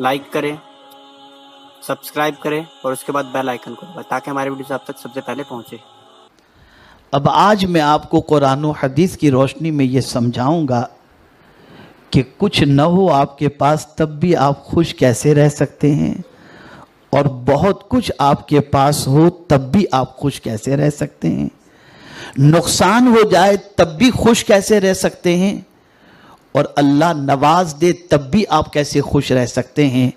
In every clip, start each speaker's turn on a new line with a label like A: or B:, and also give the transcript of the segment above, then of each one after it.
A: Like کریں، subscribe کریں اور اس کے بعد بیل آئیکن کو دبائیں تاکہ ہماری ویڈیوز آپ تک سب سے پہلے پہنچے۔
B: اب آج میں آپ کو قرآن و حدیث کی روشنی میں یہ سمجھاؤں گا کہ کچھ نہ ہو آپ کے پاس تب بھی آپ خوش کیسے رہ سکتے ہیں، اور بہت کچھ آپ کے پاس ہو تب بھی آپ خوش کیسے رہ سکتے ہیں، نقصان ہو جائے تب بھی خوش کیسے رہ سکتے ہیں، اور اللہ نواز دے تب بھی آپ کیسے خوش رہ سکتے ہیں۔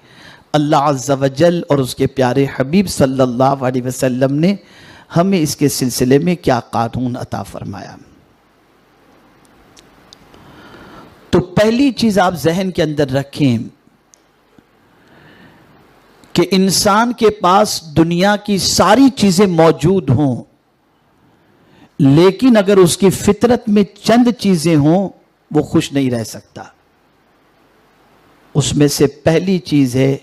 B: اللہ عز و جل اور اس کے پیارے حبیب صلی اللہ علیہ وسلم نے ہمیں اس کے سلسلے میں کیا قانون عطا فرمایا۔ تو پہلی چیز آپ ذہن کے اندر رکھیں کہ انسان کے پاس دنیا کی ساری چیزیں موجود ہوں، لیکن اگر اس کی فطرت میں چند چیزیں ہوں وہ خوش نہیں رہ سکتا۔ اس میں سے پہلی چیز ہے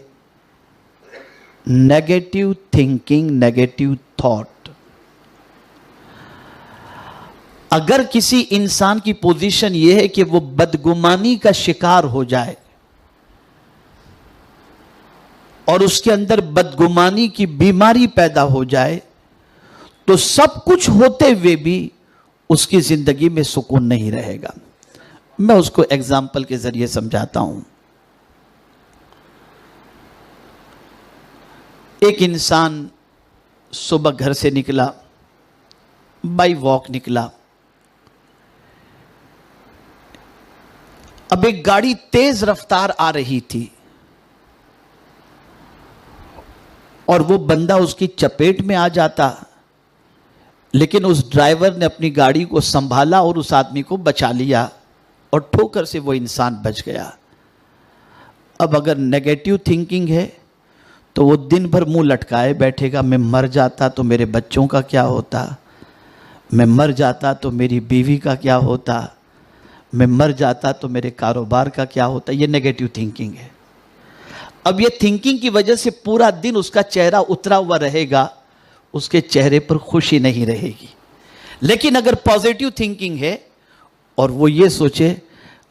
B: نیگیٹو تھنکنگ، نیگیٹو تھاٹ۔ اگر کسی انسان کی پوزیشن یہ ہے کہ وہ بدگمانی کا شکار ہو جائے اور اس کے اندر بدگمانی کی بیماری پیدا ہو جائے تو سب کچھ ہوتے ہوئے بھی اس کی زندگی میں سکون نہیں رہے گا۔ میں اس کو ایگزامپل کے ذریعے سمجھاتا ہوں۔ ایک انسان صبح گھر سے نکلا، بائی واک نکلا، اب ایک گاڑی تیز رفتار آ رہی تھی اور وہ بندہ اس کی چپیٹ میں آ جاتا، لیکن اس ڈرائیور نے اپنی گاڑی کو سنبھالا اور اس آدمی کو بچا لیا اور ٹھوکر سے وہ انسان بچ گیا۔ اب اگر نیگیٹو تھنکنگ ہے تو وہ دن بھر منہ لٹکائے بیٹھے گا، میں مر جاتا تو میرے بچوں کا کیا ہوتا، میں مر جاتا تو میری بیوی کا کیا ہوتا، میں مر جاتا تو میرے کاروبار کا کیا ہوتا۔ یہ نیگیٹو تھنکنگ ہے۔ اب یہ تھنکنگ کی وجہ سے پورا دن اس کا چہرہ اترا ہوا رہے گا، اس کے چہرے پر خوشی نہیں رہے گی۔ لیکن اگر پازیٹیو تھنکنگ ہے اور وہ یہ سوچے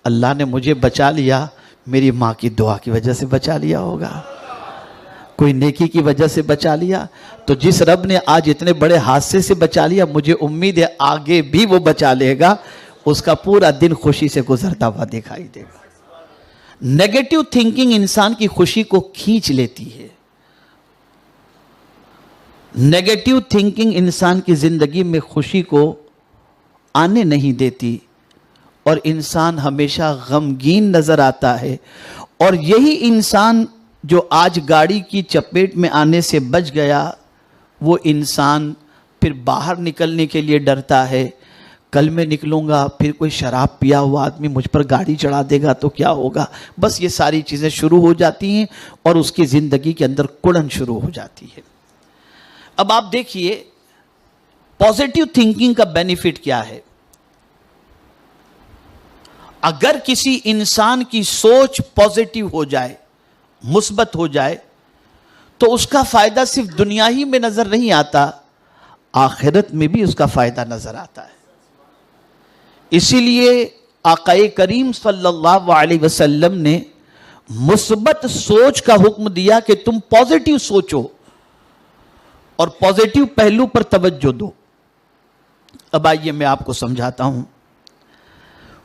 B: اللہ نے مجھے بچا لیا، میری ماں کی دعا کی وجہ سے بچا لیا ہوگا، کوئی نیکی کی وجہ سے بچا لیا، تو جس رب نے آج اتنے بڑے حادثے سے بچا لیا مجھے امید ہے آگے بھی وہ بچا لے گا، اس کا پورا دن خوشی سے گزرتا ہوا دکھائی دے گا۔ نیگیٹو تھنکنگ انسان کی خوشی کو کھینچ لیتی ہے۔ نیگیٹو تھنکنگ انسان کی زندگی میں خوشی کو آنے نہیں دیتی اور انسان ہمیشہ غمگین نظر آتا ہے، اور یہی انسان جو آج گاڑی کی چپیٹ میں آنے سے بچ گیا، وہ انسان پھر باہر نکلنے کے لیے ڈرتا ہے، کل میں نکلوں گا پھر کوئی شراب پیا ہوا آدمی مجھ پر گاڑی چڑھا دے گا تو کیا ہوگا۔ بس یہ ساری چیزیں شروع ہو جاتی ہیں اور اس کی زندگی کے اندر کڑن شروع ہو جاتی ہے۔ اب آپ دیکھیے پازیٹیو تھنکنگ کا بینیفٹ کیا ہے۔ اگر کسی انسان کی سوچ پازیٹیو ہو جائے، مثبت ہو جائے، تو اس کا فائدہ صرف دنیا ہی میں نظر نہیں آتا، آخرت میں بھی اس کا فائدہ نظر آتا ہے۔ اسی لیے آقا کریم صلی اللہ علیہ وسلم نے مثبت سوچ کا حکم دیا کہ تم پازیٹیو سوچو اور پازیٹیو پہلو پر توجہ دو۔ اب آئیے میں آپ کو سمجھاتا ہوں۔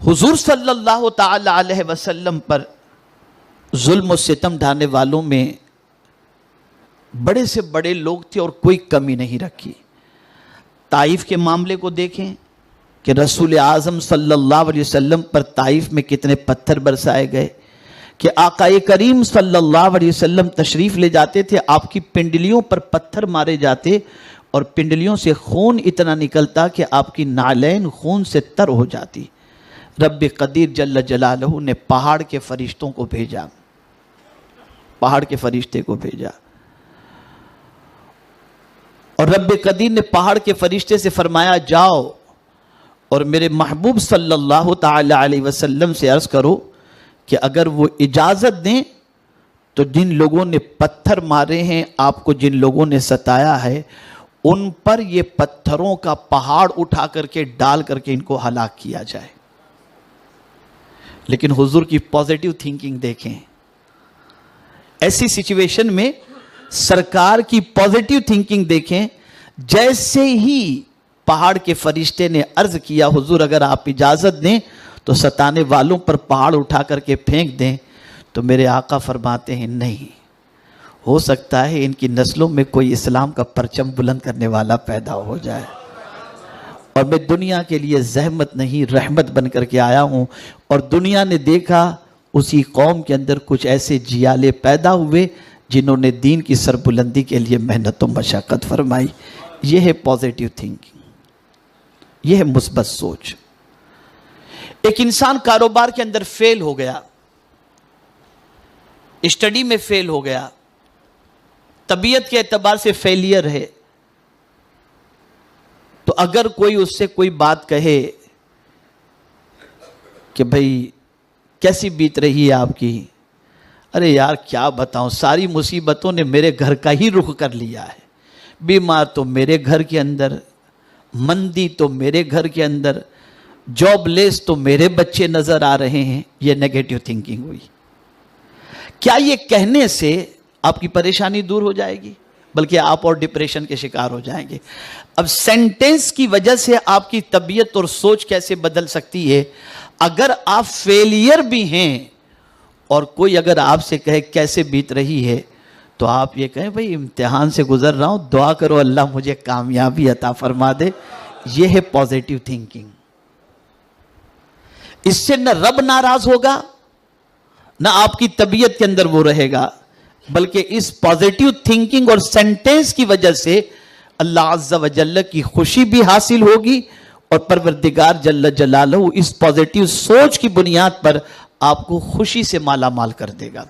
B: حضور صلی اللہ تعالی علیہ وسلم پر ظلم و ستم ڈھانے والوں میں بڑے سے بڑے لوگ تھے اور کوئی کمی نہیں رکھی۔ طائف کے معاملے کو دیکھیں کہ رسول اعظم صلی اللہ علیہ وسلم پر طائف میں کتنے پتھر برسائے گئے کہ آقا کریم صلی اللہ علیہ وسلم تشریف لے جاتے تھے، آپ کی پنڈلیوں پر پتھر مارے جاتے اور پنڈلیوں سے خون اتنا نکلتا کہ آپ کی نعلین خون سے تر ہو جاتی۔ رب قدیر جل جلالہ نے پہاڑ کے فرشتوں کو بھیجا، پہاڑ کے فرشتے کو بھیجا، اور رب قدیر نے پہاڑ کے فرشتے سے فرمایا جاؤ اور میرے محبوب صلی اللہ تعالی علیہ وسلم سے عرض کرو کہ اگر وہ اجازت دیں تو جن لوگوں نے پتھر مارے ہیں، آپ کو جن لوگوں نے ستایا ہے، ان پر یہ پتھروں کا پہاڑ اٹھا کر کے ڈال کر کے ان کو ہلاک کیا جائے۔ لیکن حضور کی پازیٹیو تھنکنگ دیکھیں، ایسی سچویشن میں سرکار کی پازیٹیو تھنکنگ دیکھیں. جیسے ہی پہاڑ کے فرشتے نے عرض کیا حضور اگر آپ اجازت دیں تو ستانے والوں پر پہاڑ اٹھا کر کے پھینک دیں, تو میرے آقا فرماتے ہیں نہیں, ہو سکتا ہے ان کی نسلوں میں کوئی اسلام کا پرچم بلند کرنے والا پیدا ہو جائے, اور میں دنیا کے لیے زحمت نہیں رحمت بن کر کے آیا ہوں. اور دنیا نے دیکھا اسی قوم کے اندر کچھ ایسے جیالے پیدا ہوئے جنہوں نے دین کی سربلندی کے لیے محنت و مشقت فرمائی. یہ ہے پازیٹیو تھنکنگ, یہ ہے مثبت سوچ. ایک انسان کاروبار کے اندر فیل ہو گیا, اسٹڈی میں فیل ہو گیا, طبیعت کے اعتبار سے فیلئر ہے, تو اگر کوئی اس سے کوئی بات کہے کہ بھئی کیسی بیت رہی ہے آپ کی, ارے یار کیا بتاؤں, ساری مصیبتوں نے میرے گھر کا ہی رخ کر لیا ہے, بیمار تو میرے گھر کے اندر, مندی تو میرے گھر کے اندر, جاب لیس تو میرے بچے نظر آ رہے ہیں. یہ نیگیٹو تھنکنگ ہوئی. کیا یہ کہنے سے آپ کی پریشانی دور ہو جائے گی؟ بلکہ آپ اور ڈپریشن کے شکار ہو جائیں گے. اب سینٹنس کی وجہ سے آپ کی طبیعت اور سوچ کیسے بدل سکتی ہے؟ اگر آپ فیلئر بھی ہیں اور کوئی اگر آپ سے کہے کیسے بیت رہی ہے, تو آپ یہ کہیں بھئی امتحان سے گزر رہا ہوں, دعا کرو اللہ مجھے کامیابی عطا فرما دے. یہ ہے پازیٹیو تھنکنگ. اس سے نہ رب ناراض ہوگا نہ آپ کی طبیعت کے اندر وہ رہے گا, بلکہ اس پازیٹیو تھنکنگ اور سینٹنس کی وجہ سے اللہ عز و جل کی خوشی بھی حاصل ہوگی, اور پروردگار جل جلالہ اس پازیٹیو سوچ کی بنیاد پر آپ کو خوشی سے مالا مال کر دے گا.